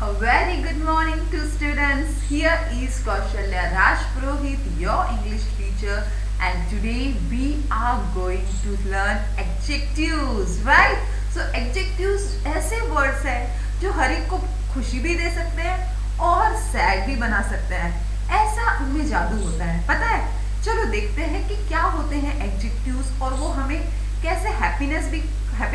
A very good morning to students. Here is Kaushalya Raj Purohit, your English teacher, and today we are going to learn adjectives, right? So adjectives ऐसे words हैं जो हर एक को खुशी भी दे सकते हैं और सैड भी बना सकते हैं. ऐसा उनमें जादू होता है, पता है? चलो देखते हैं कि क्या होते हैं adjectives और वो हमें कैसे हैप्पी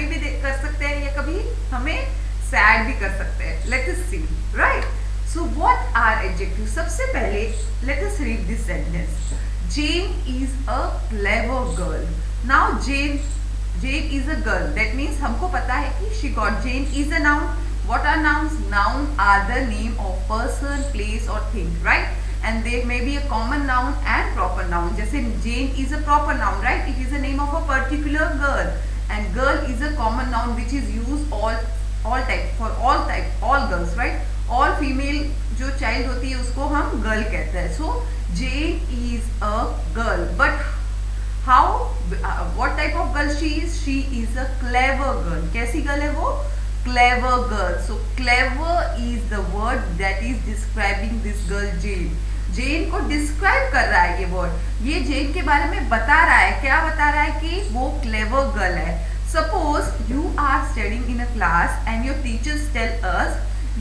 भी कर सकते हैं या कभी हमें सैड भी कर सकते हैं. Let us see, right? So what are adjective? सबसे पहले let us read this sentence. Jane is a clever girl. Now Jane is a girl. That means हमको पता है कि she got. Jane is a noun. What are nouns? Noun are the name of person, place or thing, right? And there may be a common noun and proper noun. जैसे Jane is a proper noun, right? It is a name of a particular girl. And girl is a common noun which is used all girls, right? all female जो child होती है उसको हम girl कहते हैं. So Jane is a girl, but what type of girl she is? She is a clever girl. कैसी girl है वो? Clever girl. So clever is the word that is describing this girl Jane. Jane को describe कर रहा है ये word. ये Jane के बारे में बता रहा है. क्या बता रहा है? कि वो clever girl है. Suppose you are studying in a class and your teachers tell us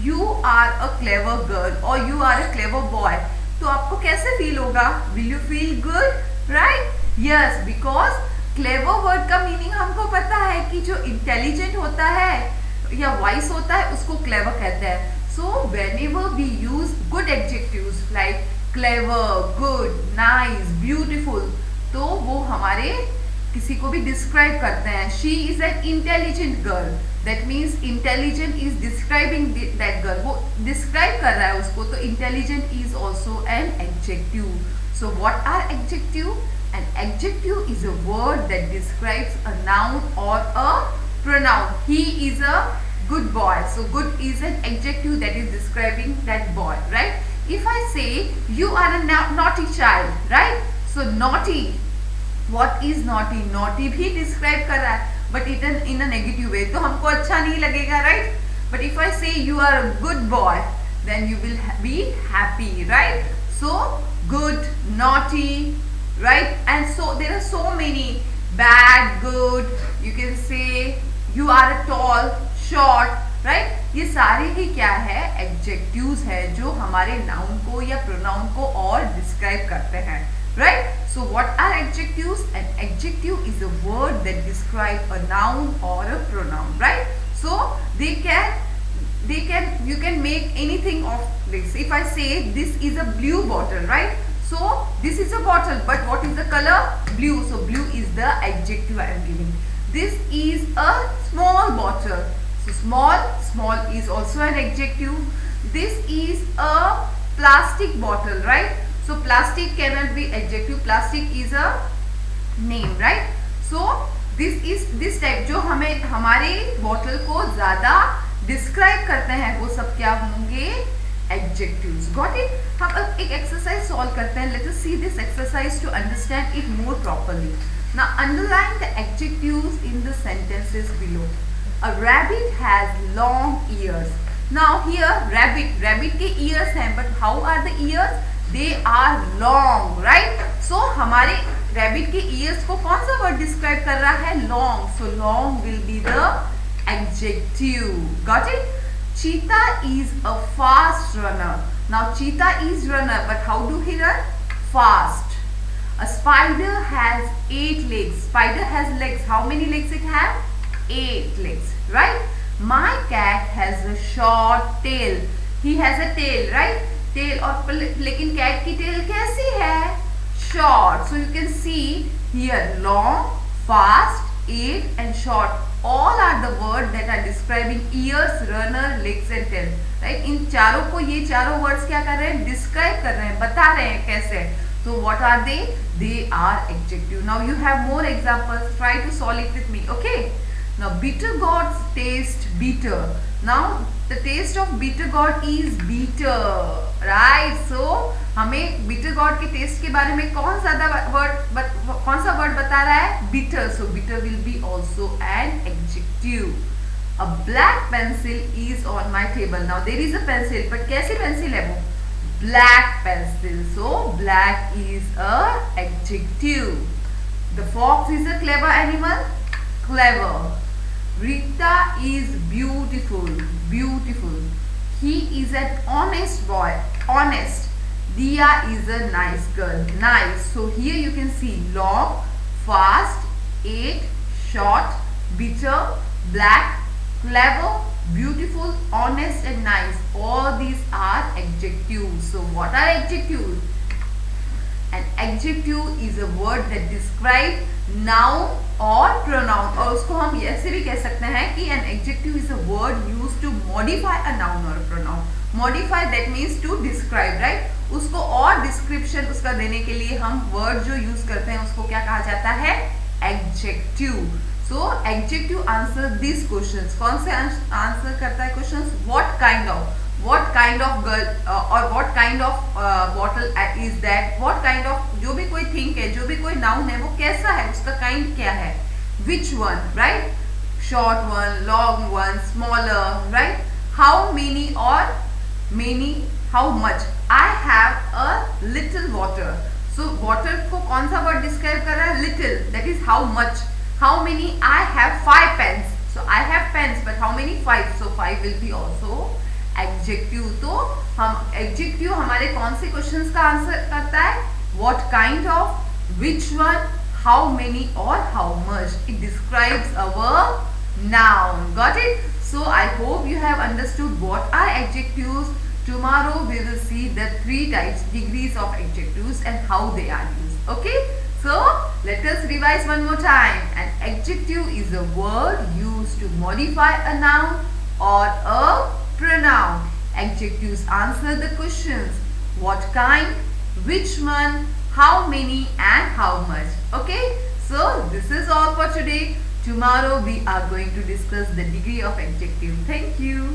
you are a clever girl or you are a clever boy. तो आपको कैसे feel होगा? Will you feel good? Right? Yes, because clever word का meaning हमको पता है कि जो intelligent होता है या wise होता है उसको clever कहते हैं. So whenever we use good adjectives like clever, good, nice, beautiful, तो वो हमारे किसी को भी डिस्क्राइब करते हैं. She is an intelligent girl. That means intelligent is describing that girl. वो डिस्क्राइब कर रहा है उसको. तो intelligent is also an adjective. So what are adjective? An adjective is a word that describes a noun और a pronoun. He is a good boy. So good is an adjective that is describing that boy, right? If I say you are a naughty child, right? So naughty, what is naughty? Naughty भी describe कर रहा है but in a negative way, तो हमको अच्छा नहीं लगेगा, right? But if I say you are a good boy, then you will be happy, right? So good, naughty, right? And so there are so many. Bad, good, you can say you are a tall, short, right? ये सारे ही क्या है? Adjectives है जो हमारे noun को या pronoun को और डिस्क्राइब करते हैं, right? So what are adjectives? An adjective is a word that describe a noun or a pronoun, right? So you can make anything of this. If I say this is a blue bottle, right? So this is a bottle, but what is the color? Blue. So blue is the adjective I am giving. This is a small bottle. So small is also an adjective. This is a plastic bottle, right? So plastic cannot be adjective. Plastic is a name, right? So this type जो हमें हमारे bottle को ज़्यादा describe करते हैं वो सब क्या होंगे? Adjectives. Got it? हम अब एक exercise solve करते हैं. Let us see this exercise to understand it more properly. Now underline the adjectives in the sentences below. A rabbit has long ears. Now here rabbit के ears हैं, but how are the ears? They are long, right? So हमारे rabbit के ears को कौन सा word describe कर रहा है? Long. So long will be the adjective. Got it? Cheetah is a fast runner. Now cheetah is runner, but how do he run? Fast. A spider has 8 legs. Spider has legs. How many legs it have? 8 legs, right? My cat has a short tail. He has a tail, right? Tail और लेकिन cat की tail कैसी है? Short. So you can see here long, fast, 8 and short. All are the words that are describing ears, runner, legs and tail. Right? इन चारों को ये चारों words क्या कर रहे हैं? Describe कर रहे हैं, बता रहे हैं कैसे. So what are they? They are adjective. Now you have more examples. Try to solve it with me. Okay? Now bitter gourds taste bitter. Now the taste of bitter gourd is bitter, right? So हमें bitter gourd के taste के बारे में कौन सा word बता रहा है? Bitter. So bitter will be also an adjective. A black pencil is on my table. Now there is a pencil, but कैसी pencil है वो? Black pencil. So black is a adjective. The fox is a clever animal. Clever. Rita is beautiful. Beautiful. He is an honest boy. Honest. Dia is a nice girl. Nice. So here you can see long, fast, ate, short, bitter, black, clever, beautiful, honest and nice. All these are adjectives. So what are adjectives? An adjective is a word that describes noun or pronoun. और उसको हम ऐसे भी कह सकते हैं कि an adjective is a word used to modify a noun or a pronoun. Modify that means to describe, right? उसको और डिस्क्रिप्शन उसका देने के लिए हम वर्ड जो यूज करते हैं उसको क्या कहा जाता है? Adjective. So adjective answer this questions. कौन से आंसर करता है questions? What kind of girl और what kind of bottle is that. What kind of, जो भी कोई थिंग है, जो भी कोई नाउन है, वो कैसा है, उसका काइंड क्या है? Which one, right? Short one, long one, smaller, right? How many और many, how much. I have a little water. So water को कौन सा word describe कर रहा है? Little. That is how much. How many? I have 5 pens. So I have pens, but how many? 5. So 5 will be also adjective. तो हम adjective हमारे कौन से questions का आंसर करता है? What kind of, which one, how many और how much. It describes our noun. Got it? So I hope you have understood what are adjectives. Tomorrow we will see the 3 types degrees of adjectives and how they are used. Okay? So let us revise one more time. An adjective is a word used to modify a noun or a pronoun. Adjectives answer the questions: what kind, which one, how many and how much. Okay? So this is all for today. Tomorrow we are going to discuss the degree of adjective. Thank you.